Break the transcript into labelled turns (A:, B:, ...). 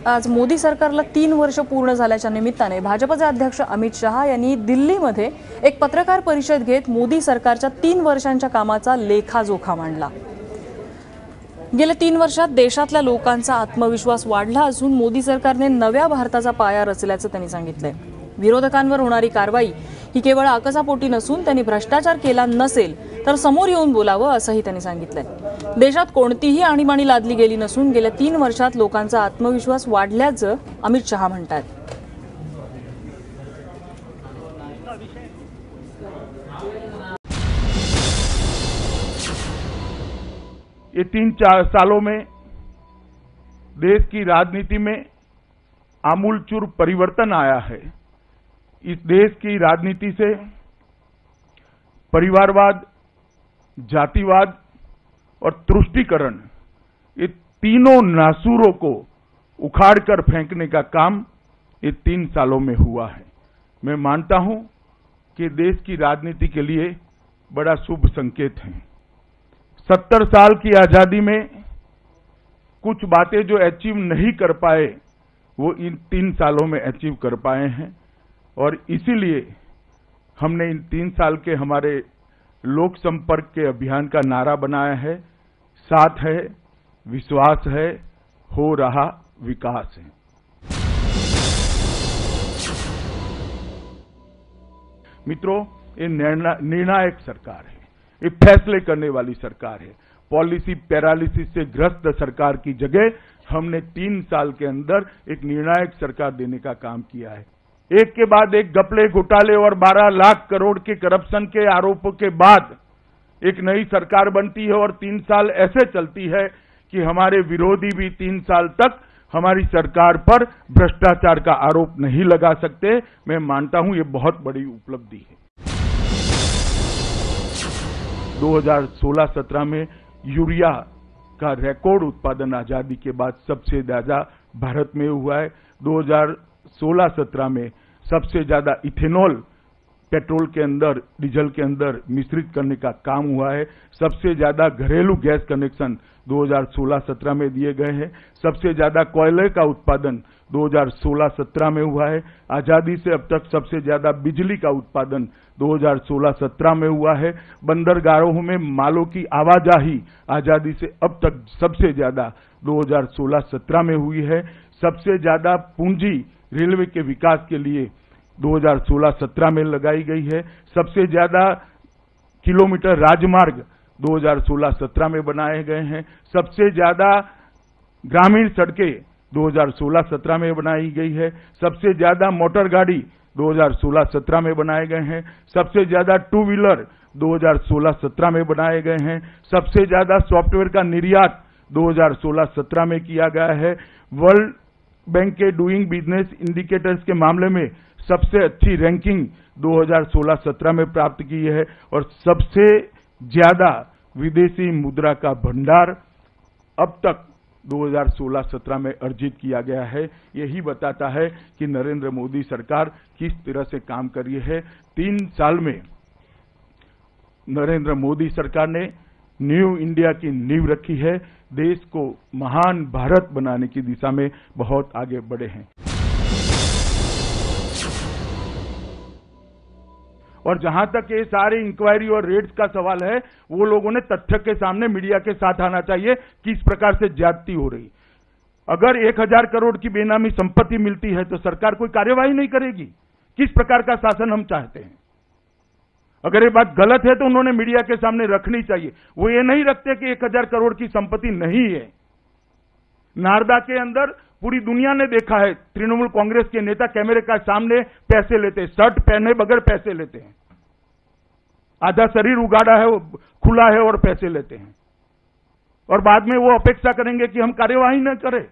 A: आज मोदी सरकारला 3 वर्ष पूर्ण झाल्याच्या निमित्ताने भाजपचे अध्यक्ष अमित शहा यांनी दिल्लीमध्ये एक पत्रकार परिषद घेत मोदी सरकारच्या 3 वर्षांच्या कामाचा लेखाजोखा मांडला। गेल्या 3 वर्षात देशातल्या लोकांचा आत्मविश्वास वाढला असून मोदी सरकारने नव्या भारताचा पाया रचल्याचं त्यांनी सांगितलंय। विरोधकांवर होणारी कारवाई ही केवळ आकसापोटी नसून त्यांनी भ्रष्टाचार केला नसेल तर समोर येऊन बोलावं असंही त्यांनी सांगितलंय। देशात कोणतीही आणीबाणी लादली गेली नसून गेल्या 3 वर्षात लोकांचा आत्मविश्वास वाढल्याचं अमित शहा म्हणतात।
B: ये 3-4 सालों में देश की राजनीति में आमूलचूल परिवर्तन आया है। इस देश की राजनीति से परिवारवाद, जातिवाद और तुष्टीकरण, ये तीनों नासूरों को उखाड़कर फेंकने का काम ये 3 सालों में हुआ है। मैं मानता हूं कि देश की राजनीति के लिए बड़ा शुभ संकेत है। 70 साल की आजादी में कुछ बातें जो अचीव नहीं कर पाए वो इन 3 सालों में अचीव कर पाए हैं और इसीलिए हमने इन 3 साल के हमारे लोक संपर्क के अभियान का नारा बनाया है, साथ है, विश्वास है, हो रहा विकास है। मित्रों, ये निर्णायक सरकार है, ये फैसले करने वाली सरकार है। पॉलिसी पैरालिसिस से ग्रस्त सरकार की जगह हमने 3 साल के अंदर एक निर्णायक सरकार देने का काम किया है। एक के बाद एक घपले, घोटाले और 12 लाख करोड़ के करप्शन के आरोपों के बाद एक नई सरकार बनती है और 3 साल ऐसे चलती है कि हमारे विरोधी भी 3 साल तक हमारी सरकार पर भ्रष्टाचार का आरोप नहीं लगा सकते। मैं मानता हूं ये बहुत बड़ी उपलब्धि है। 2016-17 में यूरिया का रिकॉर्ड उत्पादन आजादी के बाद सबसे ज्यादा भारत में हुआ है। 2016-17 में सबसे ज्यादा इथेनॉल पेट्रोल के अंदर, डीजल के अंदर मिश्रित करने का काम हुआ है। सबसे ज्यादा घरेलू गैस कनेक्शन 2016-17 में दिए गए हैं। सबसे ज्यादा कोयले का उत्पादन 2016-17 में हुआ है। आजादी से अब तक सबसे ज्यादा बिजली का उत्पादन 2016-17 में हुआ है। बंदरगाहों में मालों की आवाजाही आजादी से अब तक सबसे ज्यादा 2016-17 में हुई है। सबसे ज्यादा पूंजी रेलवे के विकास के लिए 2016-17 में लगाई गई है। सबसे ज्यादा किलोमीटर राजमार्ग 2016-17 में बनाए गए हैं। सबसे ज्यादा ग्रामीण सड़कें 2016-17 में बनाई गई है। सबसे ज्यादा मोटर गाड़ी 2016-17 में बनाए गए हैं। सबसे ज्यादा 2 व्हीलर 2016-17 में बनाए गए हैं। सबसे ज्यादा सॉफ्टवेयर का निर्यात 2016-17 में किया गया है। वर्ल्ड बैंक के डूइंग बिजनेस इंडिकेटर्स के मामले में सबसे अच्छी रैंकिंग 2016-17 में प्राप्त की है और सबसे ज्यादा विदेशी मुद्रा का भंडार अब तक 2016-17 में अर्जित किया गया है। यही बताता है कि नरेंद्र मोदी सरकार किस तरह से काम कर रही है। 3 साल में नरेंद्र मोदी सरकार ने न्यू इंडिया की नींव रखी है। देश को महान भारत बनाने की दिशा में बहुत आगे बढ़े हैं। और जहां तक ये सारे इंक्वायरी और रेड्स का सवाल है, वो लोगों ने तथ्य के सामने मीडिया के साथ आना चाहिए किस प्रकार से ज्यादती हो रही। अगर 1000 करोड़ की बेनामी संपत्ति मिलती है तो सरकार कोई कार्यवाही नहीं करेगी। किस प्रकार का शासन हम चाहते हैं? अगर ये बात गलत है तो उन्होंने मीडिया के सामने रखनी चाहिए। वो ये नहीं रखते कि 1000 करोड़ की संपत्ति नहीं है। नारदा के अंदर पूरी दुनिया ने देखा है, तृणमूल कांग्रेस के नेता कैमरे का सामने पैसे लेते हैं, शर्ट पहने बगैर पैसे लेते हैं, आधा शरीर उगाड़ा है, खुला है और पैसे लेते हैं और बाद में वो अपेक्षा करेंगे कि हम कार्यवाही न करें।